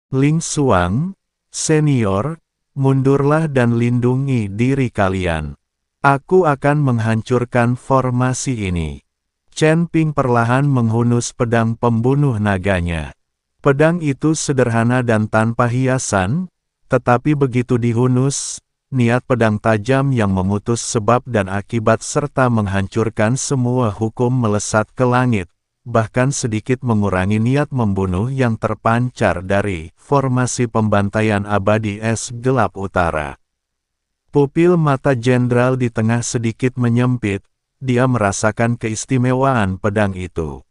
Ling Xuang, senior, mundurlah dan lindungi diri kalian. Aku akan menghancurkan formasi ini. Chen Ping perlahan menghunus pedang pembunuh naganya. Pedang itu sederhana dan tanpa hiasan, tetapi begitu dihunus, niat pedang tajam yang memutus sebab dan akibat serta menghancurkan semua hukum melesat ke langit, bahkan sedikit mengurangi niat membunuh yang terpancar dari formasi pembantaian abadi es gelap utara. Pupil mata jenderal di tengah sedikit menyempit, dia merasakan keistimewaan pedang itu.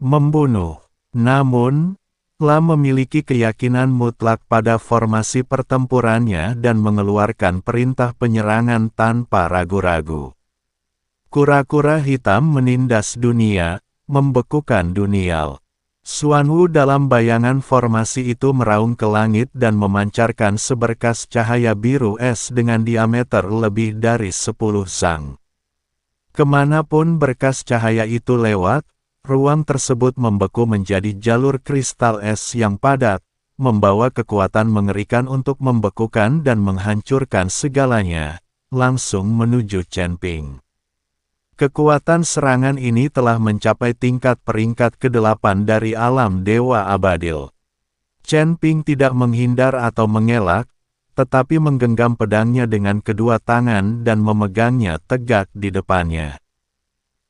Membunuh, namun, La memiliki keyakinan mutlak pada formasi pertempurannya dan mengeluarkan perintah penyerangan tanpa ragu-ragu. Kura-kura hitam menindas dunia, membekukan dunia. Xuanwu dalam bayangan formasi itu meraung ke langit dan memancarkan seberkas cahaya biru es dengan diameter lebih dari 10 zang. Kemanapun berkas cahaya itu lewat, ruang tersebut membeku menjadi jalur kristal es yang padat, membawa kekuatan mengerikan untuk membekukan dan menghancurkan segalanya, langsung menuju Chen Ping. Kekuatan serangan ini telah mencapai tingkat peringkat ke-8 dari alam Dewa Abadil. Chen Ping tidak menghindar atau mengelak, tetapi menggenggam pedangnya dengan kedua tangan dan memegangnya tegak di depannya.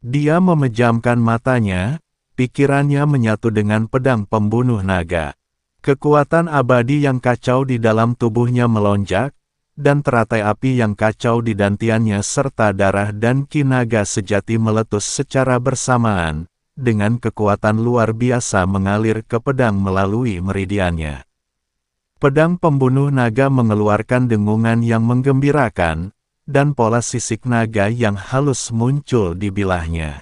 Dia memejamkan matanya, pikirannya menyatu dengan pedang pembunuh naga. Kekuatan abadi yang kacau di dalam tubuhnya melonjak, dan teratai api yang kacau di dantiannya serta darah dan ki naga sejati meletus secara bersamaan, dengan kekuatan luar biasa mengalir ke pedang melalui meridiannya. Pedang pembunuh naga mengeluarkan dengungan yang menggembirakan, dan pola sisik naga yang halus muncul di bilahnya.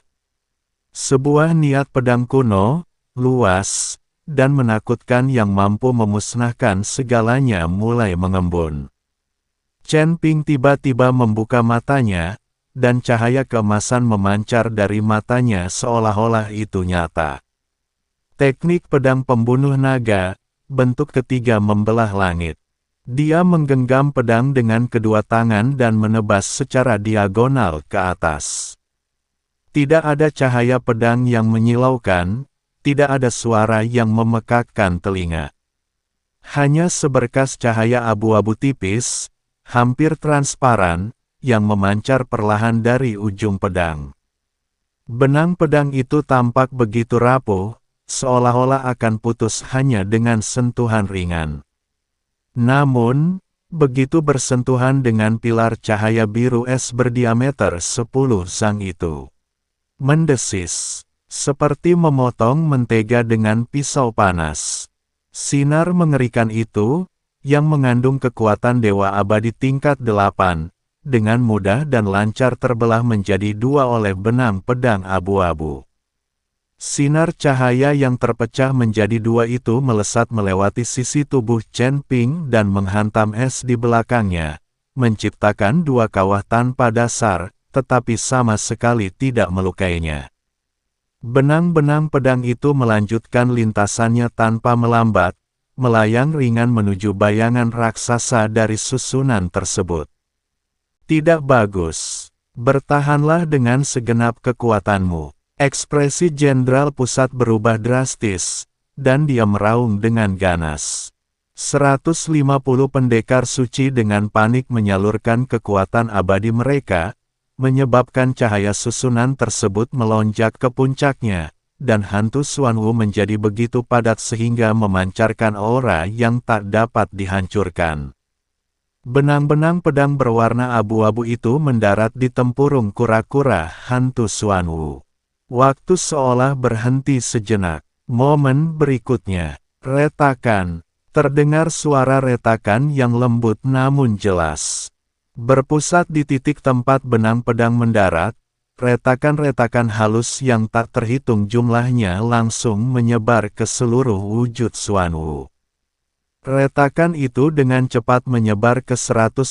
Sebuah niat pedang kuno, luas, dan menakutkan yang mampu memusnahkan segalanya mulai mengembun. Chen Ping tiba-tiba membuka matanya, dan cahaya keemasan memancar dari matanya seolah-olah itu nyata. Teknik pedang pembunuh naga, bentuk ketiga membelah langit. Dia menggenggam pedang dengan kedua tangan dan menebas secara diagonal ke atas. Tidak ada cahaya pedang yang menyilaukan, tidak ada suara yang memekakkan telinga. Hanya seberkas cahaya abu-abu tipis, hampir transparan, yang memancar perlahan dari ujung pedang. Benang pedang itu tampak begitu rapuh, seolah-olah akan putus hanya dengan sentuhan ringan. Namun, begitu bersentuhan dengan pilar cahaya biru es berdiameter 10 zang itu, mendesis, seperti memotong mentega dengan pisau panas. Sinar mengerikan itu, yang mengandung kekuatan dewa abadi tingkat 8, dengan mudah dan lancar terbelah menjadi dua oleh benang pedang abu-abu. Sinar cahaya yang terpecah menjadi dua itu melesat melewati sisi tubuh Chen Ping dan menghantam es di belakangnya, menciptakan dua kawah tanpa dasar, tetapi sama sekali tidak melukainya. Benang-benang pedang itu melanjutkan lintasannya tanpa melambat, melayang ringan menuju bayangan raksasa dari susunan tersebut. Tidak bagus. Bertahanlah dengan segenap kekuatanmu. Ekspresi Jenderal Pusat berubah drastis, dan dia meraung dengan ganas. 150 pendekar suci dengan panik menyalurkan kekuatan abadi mereka, menyebabkan cahaya susunan tersebut melonjak ke puncaknya, dan hantu Xuanwu menjadi begitu padat sehingga memancarkan aura yang tak dapat dihancurkan. Benang-benang pedang berwarna abu-abu itu mendarat di tempurung kura-kura hantu Xuanwu. Waktu seolah berhenti sejenak. Momen berikutnya, retakan. Terdengar suara retakan yang lembut namun jelas. Berpusat di titik tempat benang pedang mendarat, retakan-retakan halus yang tak terhitung jumlahnya langsung menyebar ke seluruh wujud Xuanwu. Retakan itu dengan cepat menyebar ke 150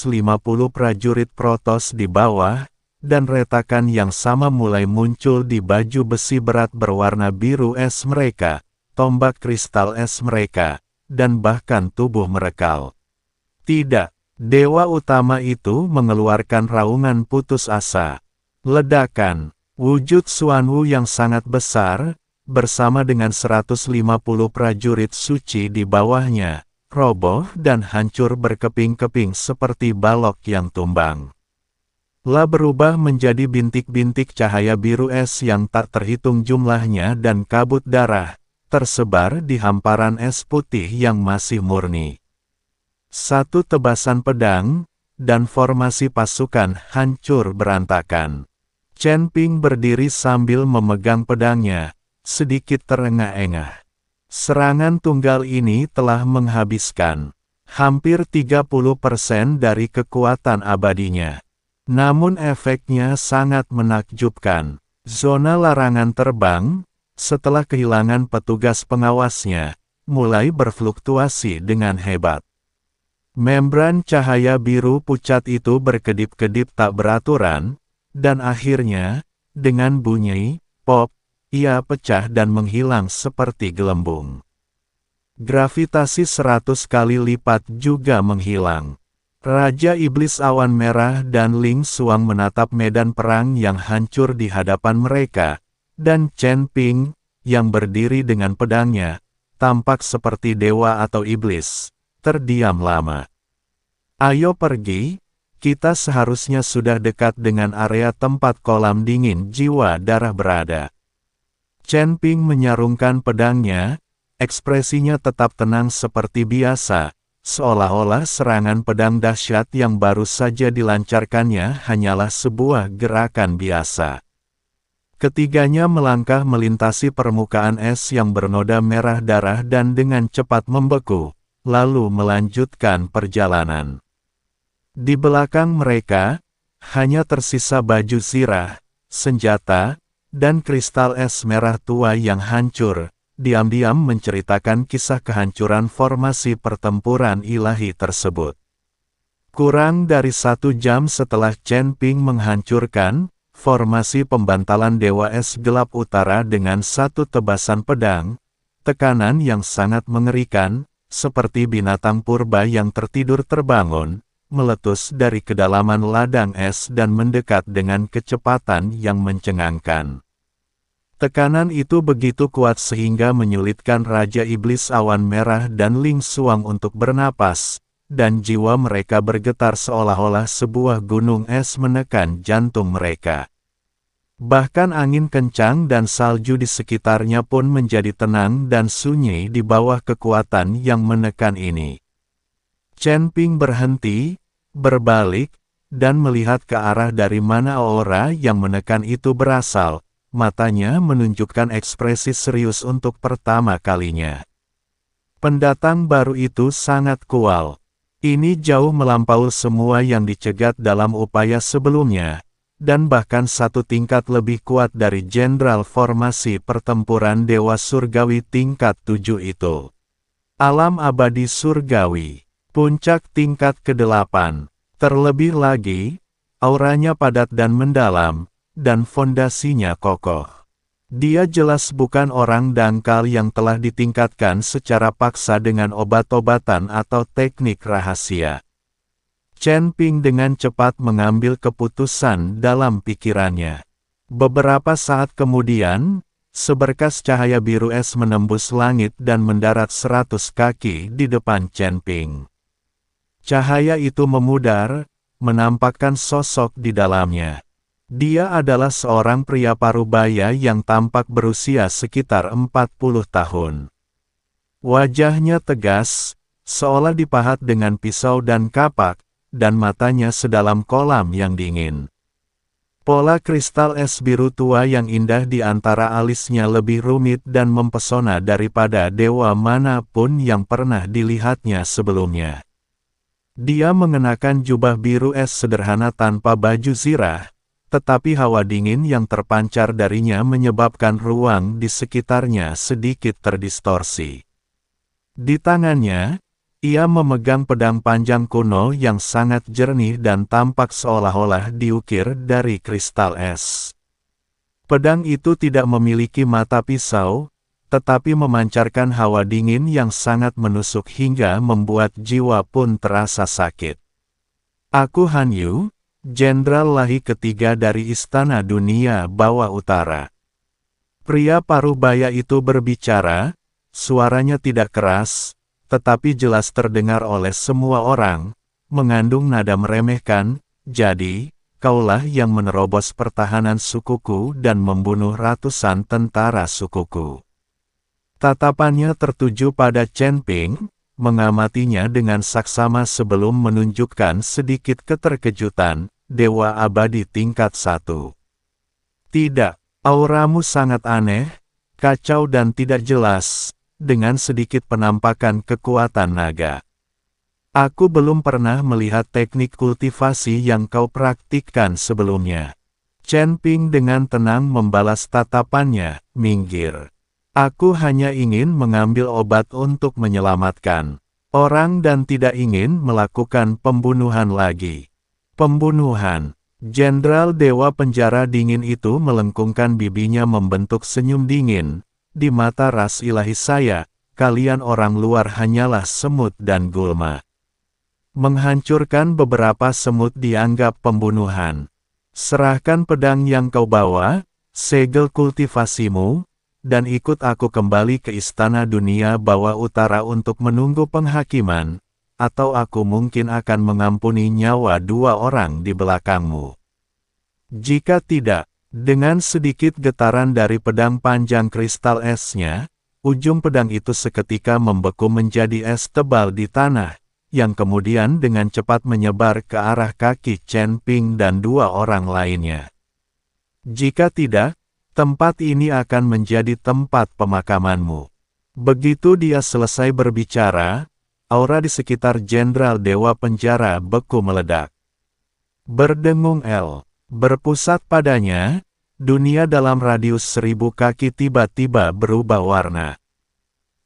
prajurit Protoss di bawah, dan retakan yang sama mulai muncul di baju besi berat berwarna biru es mereka, tombak kristal es mereka, dan bahkan tubuh merekal. Tidak, dewa utama itu mengeluarkan raungan putus asa. Ledakan, wujud Xuanwu yang sangat besar, bersama dengan 150 prajurit suci di bawahnya, roboh dan hancur berkeping-keping seperti balok yang tumbang. La berubah menjadi bintik-bintik cahaya biru es yang tak terhitung jumlahnya dan kabut darah, tersebar di hamparan es putih yang masih murni. Satu tebasan pedang, dan formasi pasukan hancur berantakan. Chen Ping berdiri sambil memegang pedangnya, sedikit terengah-engah. Serangan tunggal ini telah menghabiskan hampir 30% dari kekuatan abadinya. Namun efeknya sangat menakjubkan. Zona larangan terbang, setelah kehilangan petugas pengawasnya, mulai berfluktuasi dengan hebat. Membran cahaya biru pucat itu berkedip-kedip tak beraturan, dan akhirnya, dengan bunyi, pop, ia pecah dan menghilang seperti gelembung. Gravitasi 100 kali lipat juga menghilang. Raja Iblis Awan Merah dan Ling Xuang menatap medan perang yang hancur di hadapan mereka, dan Chen Ping, yang berdiri dengan pedangnya, tampak seperti dewa atau iblis, terdiam lama. Ayo pergi, kita seharusnya sudah dekat dengan area tempat kolam dingin jiwa darah berada. Chen Ping menyarungkan pedangnya, ekspresinya tetap tenang seperti biasa, seolah-olah serangan pedang dahsyat yang baru saja dilancarkannya hanyalah sebuah gerakan biasa. Ketiganya melangkah melintasi permukaan es yang bernoda merah darah dan dengan cepat membeku, lalu melanjutkan perjalanan. Di belakang mereka, hanya tersisa baju zirah, senjata, dan kristal es merah tua yang hancur, diam-diam menceritakan kisah kehancuran formasi pertempuran ilahi tersebut. Kurang dari 1 jam setelah Chen Ping menghancurkan formasi pembantalan Dewa Es Gelap Utara dengan satu tebasan pedang, tekanan yang sangat mengerikan, seperti binatang purba yang tertidur terbangun, meletus dari kedalaman ladang es dan mendekat dengan kecepatan yang mencengangkan. Tekanan itu begitu kuat sehingga menyulitkan Raja Iblis Awan Merah dan Ling Xuang untuk bernapas, dan jiwa mereka bergetar seolah-olah sebuah gunung es menekan jantung mereka. Bahkan angin kencang dan salju di sekitarnya pun menjadi tenang dan sunyi di bawah kekuatan yang menekan ini. Chen Ping berhenti, berbalik, dan melihat ke arah dari mana aura yang menekan itu berasal. Matanya menunjukkan ekspresi serius untuk pertama kalinya. Pendatang baru itu sangat kual. Ini jauh melampaui semua yang dicegat dalam upaya sebelumnya, dan bahkan 1 tingkat lebih kuat dari Jenderal Formasi Pertempuran Dewa Surgawi tingkat 7 itu. Alam abadi surgawi. Puncak tingkat ke-8. Terlebih lagi, auranya padat dan mendalam, dan fondasinya kokoh. Dia jelas bukan orang dangkal yang telah ditingkatkan secara paksa dengan obat-obatan atau teknik rahasia. Chen Ping dengan cepat mengambil keputusan dalam pikirannya. Beberapa saat kemudian, seberkas cahaya biru es menembus langit dan mendarat 100 kaki di depan Chen Ping. Cahaya itu memudar, menampakkan sosok di dalamnya. Dia adalah seorang pria parubaya yang tampak berusia sekitar 40 tahun. Wajahnya tegas, seolah dipahat dengan pisau dan kapak, dan matanya sedalam kolam yang dingin. Pola kristal es biru tua yang indah di antara alisnya lebih rumit dan mempesona daripada dewa manapun yang pernah dilihatnya sebelumnya. Dia mengenakan jubah biru es sederhana tanpa baju zirah, tetapi hawa dingin yang terpancar darinya menyebabkan ruang di sekitarnya sedikit terdistorsi. Di tangannya, ia memegang pedang panjang kuno yang sangat jernih dan tampak seolah-olah diukir dari kristal es. Pedang itu tidak memiliki mata pisau, tetapi memancarkan hawa dingin yang sangat menusuk hingga membuat jiwa pun terasa sakit. Aku Han Yu, Jenderal Lahi ketiga dari Istana Dunia Bawah Utara. Pria parubaya itu berbicara, suaranya tidak keras, tetapi jelas terdengar oleh semua orang, mengandung nada meremehkan. Jadi, kaulah yang menerobos pertahanan sukuku dan membunuh ratusan tentara sukuku. Tatapannya tertuju pada Chen Ping, mengamatinya dengan saksama sebelum menunjukkan sedikit keterkejutan. Dewa abadi tingkat 1. Tidak, auramu sangat aneh, kacau dan tidak jelas, dengan sedikit penampakan kekuatan naga. Aku belum pernah melihat teknik kultivasi yang kau praktikkan sebelumnya. Chen Ping dengan tenang membalas tatapannya, minggir. Aku hanya ingin mengambil obat untuk menyelamatkan orang dan tidak ingin melakukan pembunuhan lagi. Pembunuhan. Jenderal Dewa Penjara Dingin itu melengkungkan bibinya membentuk senyum dingin. Di mata ras ilahi saya, kalian orang luar hanyalah semut dan gulma. Menghancurkan beberapa semut dianggap pembunuhan. Serahkan pedang yang kau bawa, segel kultivasimu, dan ikut aku kembali ke Istana Dunia Bawah Utara untuk menunggu penghakiman, atau aku mungkin akan mengampuni nyawa 2 orang di belakangmu. Jika tidak, dengan sedikit getaran dari pedang panjang kristal esnya, ujung pedang itu seketika membeku menjadi es tebal di tanah, yang kemudian dengan cepat menyebar ke arah kaki Chen Ping dan 2 orang lainnya. Jika tidak, tempat ini akan menjadi tempat pemakamanmu. Begitu dia selesai berbicara, aura di sekitar Jenderal Dewa Penjara beku meledak. Berdengung berpusat padanya, dunia dalam radius 1000 kaki tiba-tiba berubah warna.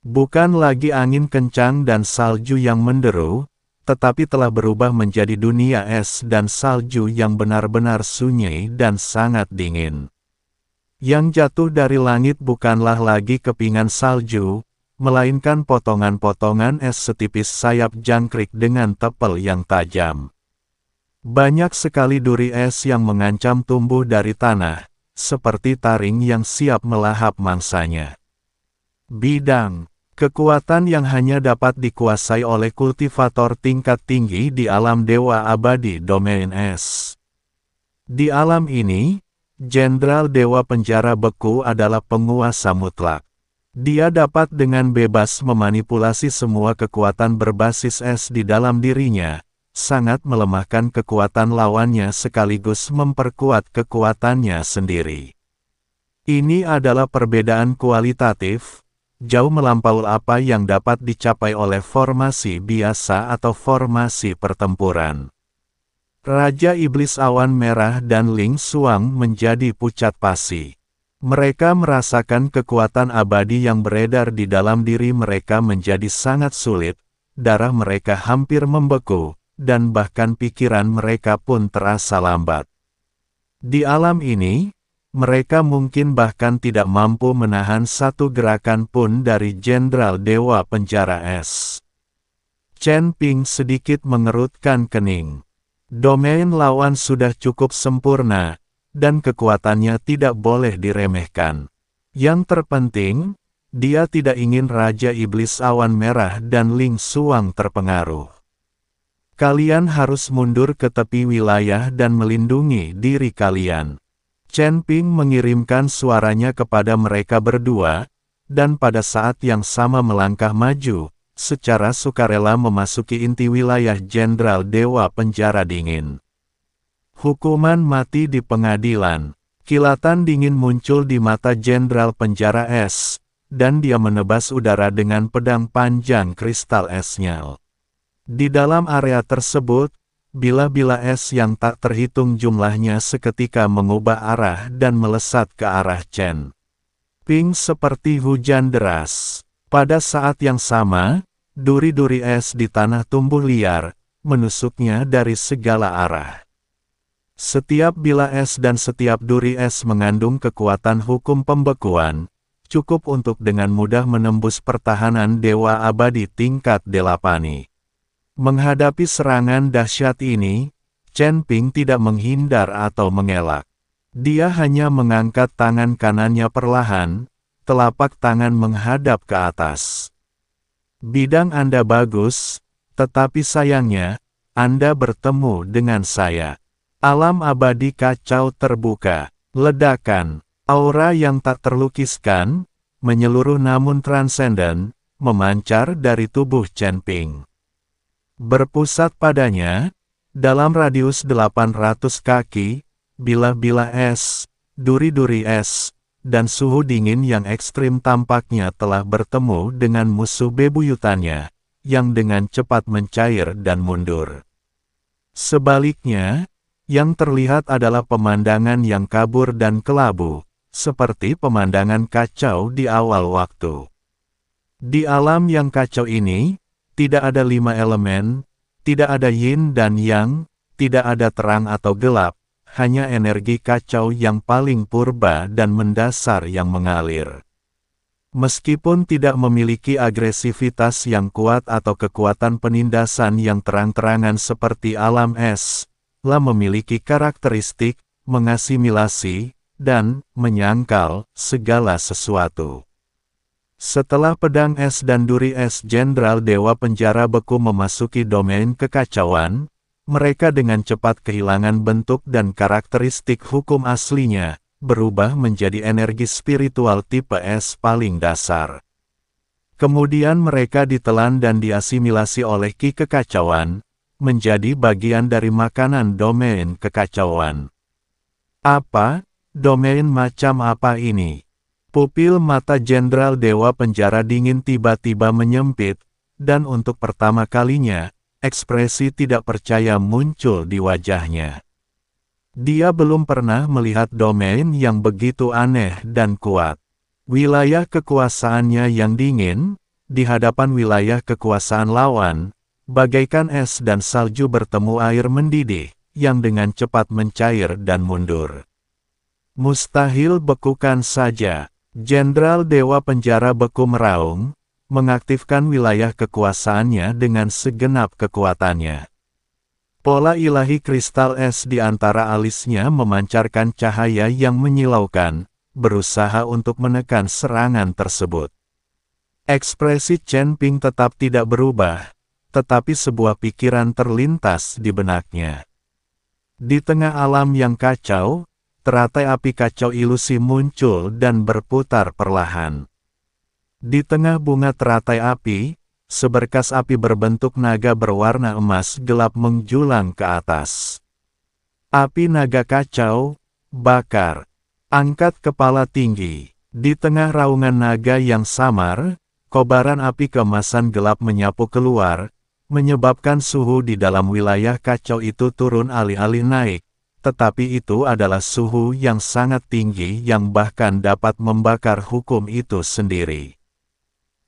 Bukan lagi angin kencang dan salju yang menderu, tetapi telah berubah menjadi dunia es dan salju yang benar-benar sunyi dan sangat dingin. Yang jatuh dari langit bukanlah lagi kepingan salju, melainkan potongan-potongan es setipis sayap jangkrik dengan tepel yang tajam. Banyak sekali duri es yang mengancam tumbuh dari tanah, seperti taring yang siap melahap mangsanya. Bidang, kekuatan yang hanya dapat dikuasai oleh kultivator tingkat tinggi di alam dewa abadi domain es. Di alam ini, Jenderal Dewa Penjara Beku adalah penguasa mutlak. Dia dapat dengan bebas memanipulasi semua kekuatan berbasis es di dalam dirinya, sangat melemahkan kekuatan lawannya sekaligus memperkuat kekuatannya sendiri. Ini adalah perbedaan kualitatif, jauh melampaui apa yang dapat dicapai oleh formasi biasa atau formasi pertempuran. Raja Iblis Awan Merah dan Ling Xuang menjadi pucat pasi. Mereka merasakan kekuatan abadi yang beredar di dalam diri mereka menjadi sangat sulit, darah mereka hampir membeku, dan bahkan pikiran mereka pun terasa lambat. Di alam ini, mereka mungkin bahkan tidak mampu menahan satu gerakan pun dari Jenderal Dewa Penjara Es. Chen Ping sedikit mengerutkan kening. Domain lawan sudah cukup sempurna, dan kekuatannya tidak boleh diremehkan. Yang terpenting, dia tidak ingin Raja Iblis Awan Merah dan Ling Xuang terpengaruh. Kalian harus mundur ke tepi wilayah dan melindungi diri kalian. Chen Ping mengirimkan suaranya kepada mereka berdua, dan pada saat yang sama melangkah maju, secara sukarela memasuki inti wilayah Jenderal Dewa Penjara Dingin. Hukuman mati di pengadilan. Kilatan dingin muncul di mata Jenderal Penjara Es, dan dia menebas udara dengan pedang panjang kristal esnya. Di dalam area tersebut, bila-bila es yang tak terhitung jumlahnya seketika mengubah arah dan melesat ke arah Chen Ping seperti hujan deras. Pada saat yang sama, duri-duri es di tanah tumbuh liar, menusuknya dari segala arah. Setiap bila es dan setiap duri es mengandung kekuatan hukum pembekuan. cukup untuk dengan mudah menembus pertahanan Dewa Abadi tingkat 8. Menghadapi serangan dahsyat ini, Chen Ping tidak menghindar atau mengelak. Dia hanya mengangkat tangan kanannya perlahan, telapak tangan menghadap ke atas. Bidang Anda bagus, tetapi sayangnya, Anda bertemu dengan saya. Alam abadi kacau terbuka. Ledakan, aura yang tak terlukiskan, menyeluruh namun transenden, memancar dari tubuh Chen Ping. Berpusat padanya, dalam radius 800 kaki, bilah-bilah es, duri-duri es, dan suhu dingin yang ekstrim tampaknya telah bertemu dengan musuh bebuyutannya, yang dengan cepat mencair dan mundur. Sebaliknya, yang terlihat adalah pemandangan yang kabur dan kelabu, seperti pemandangan kacau di awal waktu. Di alam yang kacau ini, tidak ada 5 elemen, tidak ada yin dan yang, tidak ada terang atau gelap, hanya energi kacau yang paling purba dan mendasar yang mengalir. Meskipun tidak memiliki agresivitas yang kuat atau kekuatan penindasan yang terang-terangan seperti alam es, La memiliki karakteristik, mengasimilasi, dan menyangkal segala sesuatu. Setelah pedang es dan duri es Jenderal Dewa Penjara Beku memasuki domain kekacauan, mereka dengan cepat kehilangan bentuk dan karakteristik hukum aslinya, berubah menjadi energi spiritual tipe es paling dasar. Kemudian mereka ditelan dan diasimilasi oleh ki kekacauan, menjadi bagian dari makanan domain kekacauan. Apa? Domain macam apa ini? Pupil mata Jenderal Dewa Penjara dingin tiba-tiba menyempit, dan untuk pertama kalinya, ekspresi tidak percaya muncul di wajahnya. Dia belum pernah melihat domain yang begitu aneh dan kuat. Wilayah kekuasaannya yang dingin, di hadapan wilayah kekuasaan lawan, bagaikan es dan salju bertemu air mendidih, yang dengan cepat mencair dan mundur. Mustahil bekukan saja. Jenderal Dewa Penjara Beku meraung, mengaktifkan wilayah kekuasaannya dengan segenap kekuatannya. Pola ilahi kristal es di antara alisnya memancarkan cahaya yang menyilaukan, berusaha untuk menekan serangan tersebut. Ekspresi Chen Ping tetap tidak berubah, tetapi sebuah pikiran terlintas di benaknya. Di tengah alam yang kacau, teratai api kacau ilusi muncul dan berputar perlahan. Di tengah bunga teratai api, seberkas api berbentuk naga berwarna emas gelap menjulang ke atas. Api naga kacau, bakar, angkat kepala tinggi. Di tengah raungan naga yang samar, kobaran api keemasan gelap menyapu keluar, menyebabkan suhu di dalam wilayah kacau itu turun alih-alih naik, tetapi itu adalah suhu yang sangat tinggi yang bahkan dapat membakar hukum itu sendiri.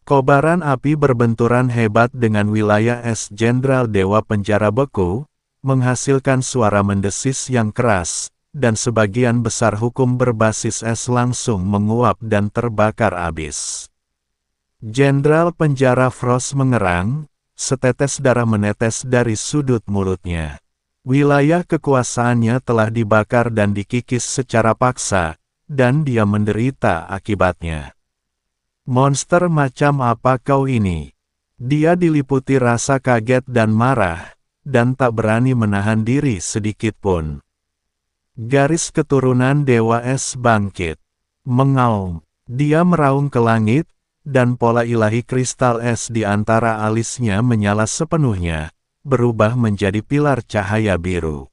Kobaran api berbenturan hebat dengan wilayah es Jenderal Dewa Penjara Beku, menghasilkan suara mendesis yang keras, dan sebagian besar hukum berbasis es langsung menguap dan terbakar habis. Jenderal Penjara Frost mengerang, setetes darah menetes dari sudut mulutnya. Wilayah kekuasaannya telah dibakar dan dikikis secara paksa, dan dia menderita akibatnya. Monster macam apa kau ini? Dia diliputi rasa kaget dan marah, dan tak berani menahan diri sedikit pun. Garis keturunan Dewa Es bangkit. Mengaum. Dia meraung ke langit, dan pola ilahi kristal es di antara alisnya menyala sepenuhnya, berubah menjadi pilar cahaya biru.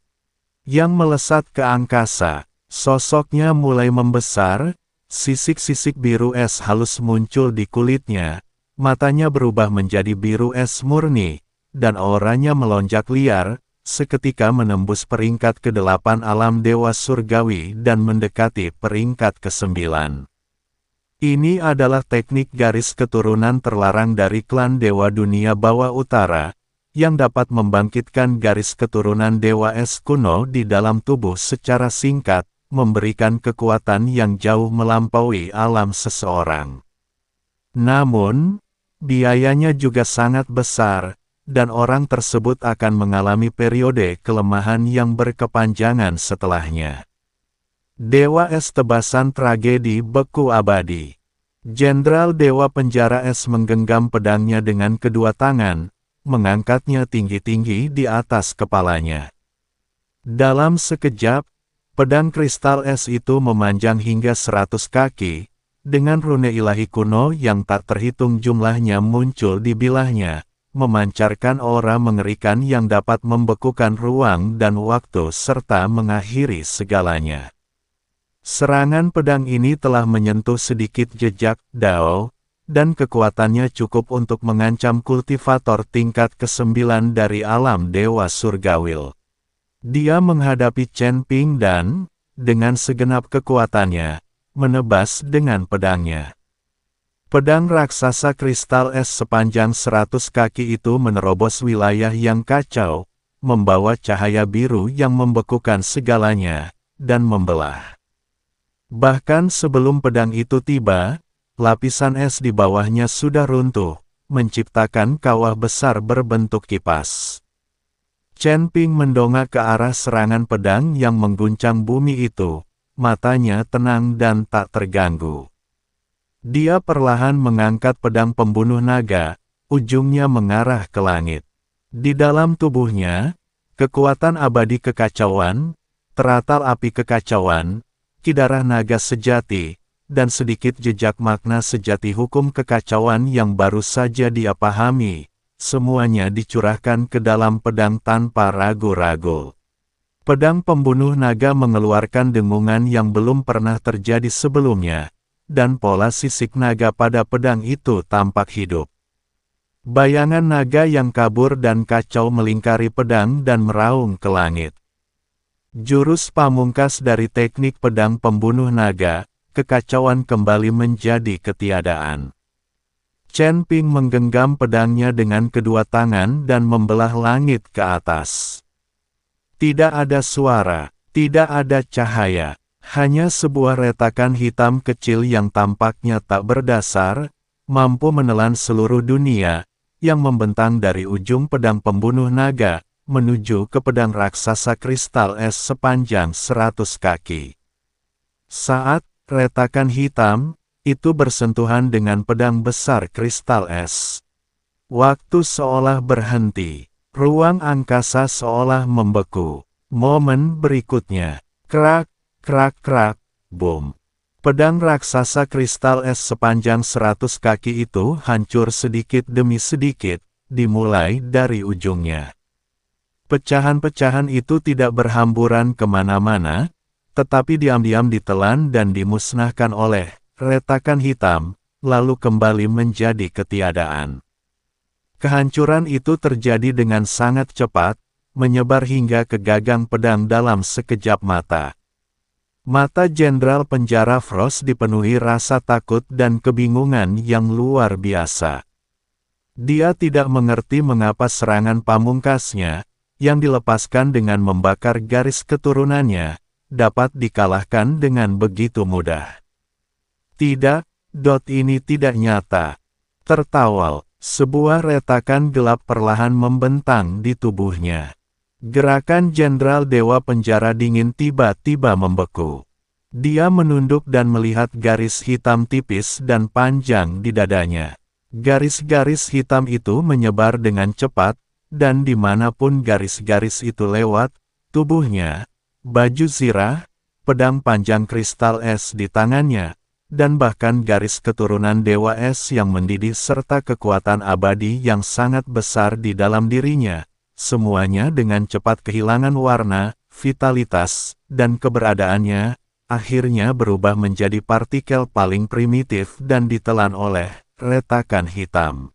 Yang melesat ke angkasa, sosoknya mulai membesar, sisik-sisik biru es halus muncul di kulitnya, matanya berubah menjadi biru es murni, dan auranya melonjak liar, seketika menembus peringkat ke-8 alam dewa surgawi dan mendekati peringkat ke-9. Ini adalah teknik garis keturunan terlarang dari klan Dewa Dunia Bawah Utara, yang dapat membangkitkan garis keturunan Dewa Es kuno di dalam tubuh secara singkat, memberikan kekuatan yang jauh melampaui alam seseorang. Namun, biayanya juga sangat besar, dan orang tersebut akan mengalami periode kelemahan yang berkepanjangan setelahnya. Dewa Es tebasan tragedi beku abadi. Jenderal Dewa Penjara Es menggenggam pedangnya dengan kedua tangan, mengangkatnya tinggi-tinggi di atas kepalanya. Dalam sekejap, pedang kristal es itu memanjang hingga 100 kaki, dengan rune ilahi kuno yang tak terhitung jumlahnya muncul di bilahnya, memancarkan aura mengerikan yang dapat membekukan ruang dan waktu serta mengakhiri segalanya. Serangan pedang ini telah menyentuh sedikit jejak Dao, dan kekuatannya cukup untuk mengancam kultivator tingkat ke-9 dari alam Dewa Surgawil. Dia menghadapi Chen Ping dan, dengan segenap kekuatannya, menebas dengan pedangnya. Pedang raksasa kristal es sepanjang 100 kaki itu menerobos wilayah yang kacau, membawa cahaya biru yang membekukan segalanya, dan membelah. Bahkan sebelum pedang itu tiba, lapisan es di bawahnya sudah runtuh, menciptakan kawah besar berbentuk kipas. Chen Ping mendongak ke arah serangan pedang yang mengguncang bumi itu, matanya tenang dan tak terganggu. Dia perlahan mengangkat pedang pembunuh naga, ujungnya mengarah ke langit. Di dalam tubuhnya, kekuatan abadi kekacauan, teratal api kekacauan, kidarah naga sejati, dan sedikit jejak makna sejati hukum kekacauan yang baru saja dia pahami. Semuanya dicurahkan ke dalam pedang tanpa ragu-ragu. Pedang pembunuh naga mengeluarkan dengungan yang belum pernah terjadi sebelumnya, dan pola sisik naga pada pedang itu tampak hidup. Bayangan naga yang kabur dan kacau melingkari pedang dan meraung ke langit. Jurus pamungkas dari teknik pedang pembunuh naga, kekacauan kembali menjadi ketiadaan. Chen Ping menggenggam pedangnya dengan kedua tangan dan membelah langit ke atas. Tidak ada suara, tidak ada cahaya, hanya sebuah retakan hitam kecil yang tampaknya tak berdasar, mampu menelan seluruh dunia, yang membentang dari ujung pedang pembunuh naga, menuju ke pedang raksasa kristal es sepanjang 100 kaki. Saat retakan hitam itu bersentuhan dengan pedang besar kristal es, waktu seolah berhenti, ruang angkasa seolah membeku. Momen berikutnya, krak, krak, krak, boom. Pedang raksasa kristal es sepanjang 100 kaki itu hancur sedikit demi sedikit, dimulai dari ujungnya. Pecahan-pecahan itu tidak berhamburan kemana-mana, tetapi diam-diam ditelan dan dimusnahkan oleh retakan hitam, lalu kembali menjadi ketiadaan. Kehancuran itu terjadi dengan sangat cepat, menyebar hingga ke gagang pedang dalam sekejap mata. Mata Jenderal Penjara Frost dipenuhi rasa takut dan kebingungan yang luar biasa. Dia tidak mengerti mengapa serangan pamungkasnya, yang dilepaskan dengan membakar garis keturunannya, dapat dikalahkan dengan begitu mudah. Tidak, ini tidak nyata. Tertawal, sebuah retakan gelap perlahan membentang di tubuhnya. Gerakan Jenderal Dewa Penjara Dingin tiba-tiba membeku. Dia menunduk dan melihat garis hitam tipis dan panjang di dadanya. Garis-garis hitam itu menyebar dengan cepat, dan dimanapun garis-garis itu lewat, tubuhnya, baju zirah, pedang panjang kristal es di tangannya, dan bahkan garis keturunan Dewa Es yang mendidih serta kekuatan abadi yang sangat besar di dalam dirinya, semuanya dengan cepat kehilangan warna, vitalitas, dan keberadaannya, akhirnya berubah menjadi partikel paling primitif dan ditelan oleh retakan hitam.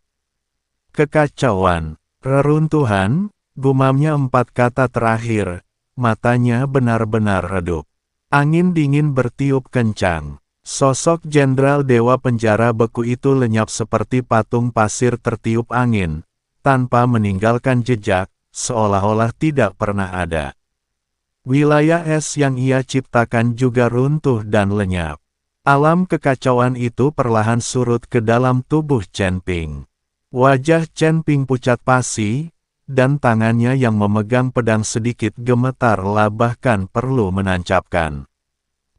Kekacauan, reruntuhan, gumamnya 4 kata terakhir, matanya benar-benar redup. Angin dingin bertiup kencang. Sosok Jenderal Dewa Penjara Beku itu lenyap seperti patung pasir tertiup angin, tanpa meninggalkan jejak, seolah-olah tidak pernah ada. Wilayah es yang ia ciptakan juga runtuh dan lenyap. Alam kekacauan itu perlahan surut ke dalam tubuh Chen Ping. Wajah Chen Ping pucat pasi, dan tangannya yang memegang pedang sedikit gemetar bahkan perlu menancapkan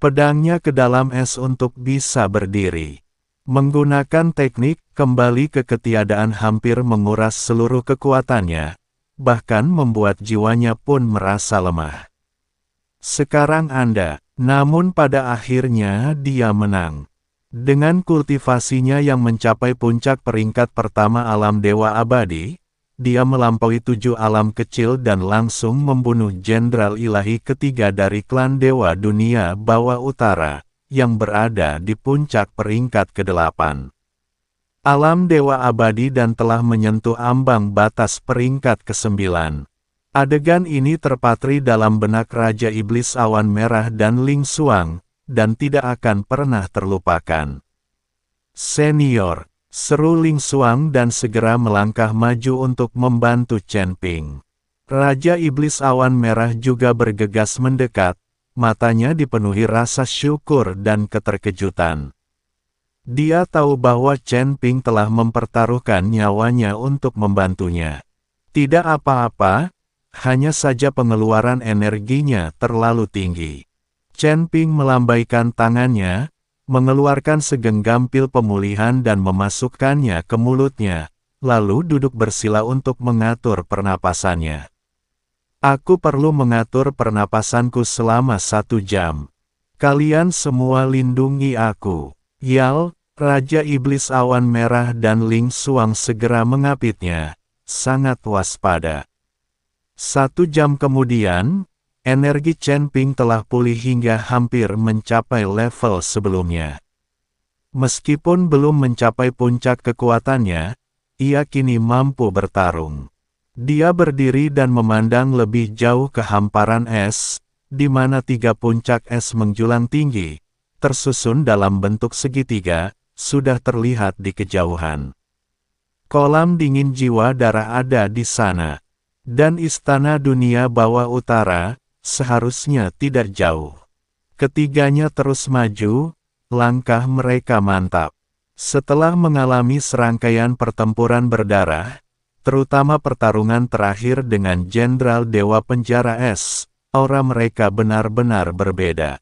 pedangnya ke dalam es untuk bisa berdiri. Menggunakan teknik kembali ke ketiadaan hampir menguras seluruh kekuatannya, bahkan membuat jiwanya pun merasa lemah. Sekarang Anda, namun pada akhirnya dia menang. Dengan kultivasinya yang mencapai puncak peringkat pertama alam dewa abadi, dia melampaui 7 alam kecil dan langsung membunuh jenderal ilahi ketiga dari klan dewa dunia bawah utara, yang berada di puncak peringkat ke-8. Alam dewa abadi dan telah menyentuh ambang batas peringkat ke-9. Adegan ini terpatri dalam benak Raja Iblis Awan Merah dan Ling Xuang, dan tidak akan pernah terlupakan. "Senior," seru Ling Xuang dan segera melangkah maju untuk membantu Chen Ping. Raja Iblis Awan Merah juga bergegas mendekat, matanya dipenuhi rasa syukur dan keterkejutan. Dia tahu bahwa Chen Ping telah mempertaruhkan nyawanya untuk membantunya. Tidak apa-apa, hanya saja pengeluaran energinya terlalu tinggi. Chen Ping melambaikan tangannya, mengeluarkan segenggam pil pemulihan dan memasukkannya ke mulutnya, lalu duduk bersila untuk mengatur pernapasannya. "Aku perlu mengatur pernapasanku selama 1 jam. Kalian semua lindungi aku." Yal, Raja Iblis Awan Merah dan Ling Xuang segera mengapitnya, sangat waspada. 1 jam kemudian, energi Chen Ping telah pulih hingga hampir mencapai level sebelumnya. Meskipun belum mencapai puncak kekuatannya, ia kini mampu bertarung. Dia berdiri dan memandang lebih jauh ke hamparan es, di mana 3 puncak es menjulang tinggi, tersusun dalam bentuk segitiga, sudah terlihat di kejauhan. Kolam dingin jiwa darah ada di sana. Dan istana dunia bawah utara, seharusnya tidak jauh. Ketiganya terus maju, langkah mereka mantap. Setelah mengalami serangkaian pertempuran berdarah, terutama pertarungan terakhir dengan Jenderal Dewa Penjara Es, aura mereka benar-benar berbeda.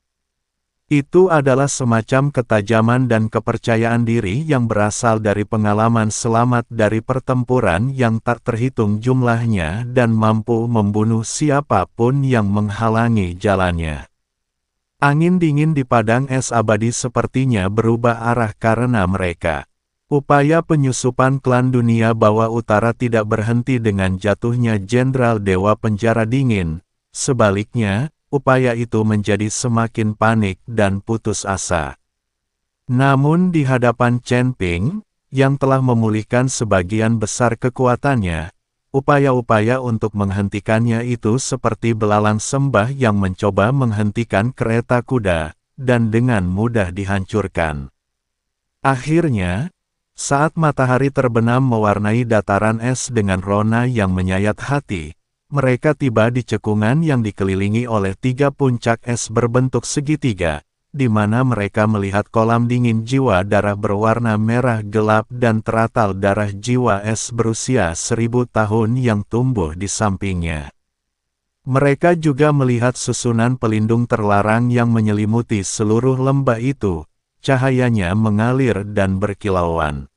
Itu adalah semacam ketajaman dan kepercayaan diri yang berasal dari pengalaman selamat dari pertempuran yang tak terhitung jumlahnya dan mampu membunuh siapapun yang menghalangi jalannya. Angin dingin di padang es abadi sepertinya berubah arah karena mereka. Upaya penyusupan klan dunia bawah utara tidak berhenti dengan jatuhnya Jenderal Dewa Penjara Dingin. Sebaliknya, upaya itu menjadi semakin panik dan putus asa. Namun di hadapan Chen Ping, yang telah memulihkan sebagian besar kekuatannya, upaya-upaya untuk menghentikannya itu seperti belalang sembah yang mencoba menghentikan kereta kuda, dan dengan mudah dihancurkan. Akhirnya, saat matahari terbenam mewarnai dataran es dengan rona yang menyayat hati, mereka tiba di cekungan yang dikelilingi oleh 3 puncak es berbentuk segitiga, di mana mereka melihat kolam dingin jiwa darah berwarna merah gelap dan teratal darah jiwa es berusia 1000 tahun yang tumbuh di sampingnya. Mereka juga melihat susunan pelindung terlarang yang menyelimuti seluruh lembah itu, cahayanya mengalir dan berkilauan.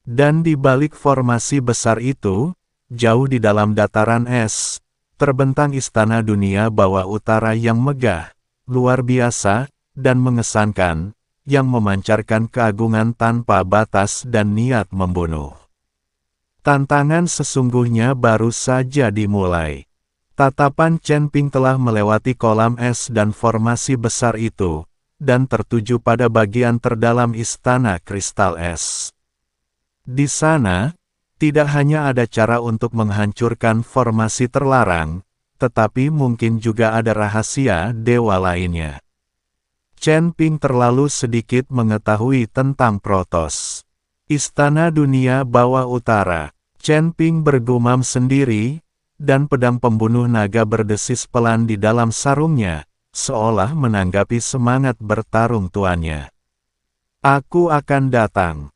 Dan di balik formasi besar itu, jauh di dalam dataran es, terbentang istana dunia bawah utara yang megah, luar biasa, dan mengesankan, yang memancarkan keagungan tanpa batas dan niat membunuh. Tantangan sesungguhnya baru saja dimulai. Tatapan Chen Ping telah melewati kolam es dan formasi besar itu, dan tertuju pada bagian terdalam istana kristal es. Di sana, tidak hanya ada cara untuk menghancurkan formasi terlarang, tetapi mungkin juga ada rahasia dewa lainnya. Chen Ping terlalu sedikit mengetahui tentang Protos. Istana dunia bawah utara. Chen Ping bergumam sendiri, dan pedang pembunuh naga berdesis pelan di dalam sarungnya, seolah menanggapi semangat bertarung tuannya. Aku akan datang.